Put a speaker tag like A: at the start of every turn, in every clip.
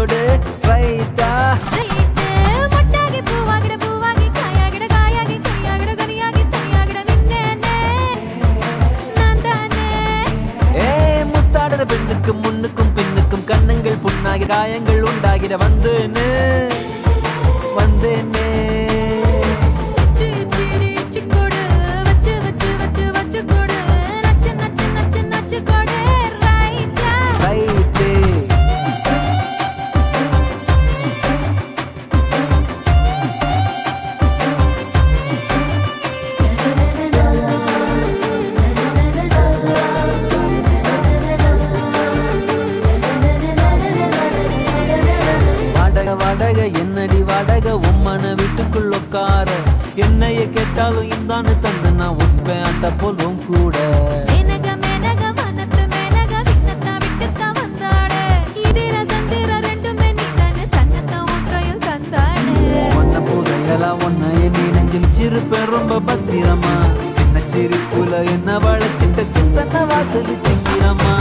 A: கொடு ரைட்டா
B: மொட்டாகி பூவாகிட பூவாகி காயாகிட காயாகி கனியாகிட கனியாகி தனியாகிட நின்னேனே நான் தானே
A: முத்தாடுற பெண்ணுக்கும் முன்னுக்கும் பின்னுக்கும் கண்ணங்கள் புண்ணாகி காயங்கள் உண்டாகிட வந்தேனே வந்தேனே வாடகை என்னடி வாடகை உம்மன வீட்டுக்குள்ள உட்கார என்னைய கேட்டாலும் இந்தான்னு தந்து நான் உட்பேன் அந்த போலும் கூட சிரிப்பேன் ரொம்ப பத்திரமா சின்ன சிரிப்புல என்ன வளைச்சிட்ட சித்தன வாசலி திங்கிறமா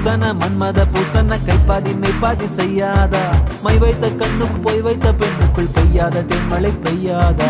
A: பூசன மன்மத பூசன கைப்பாதி மெய்ப்பாதி செய்யாதா மை வைத்த கண்ணுக்கு போய் வைத்த பெண்ணுக்குள் பெய்யாத தென்மழை பெய்யாதா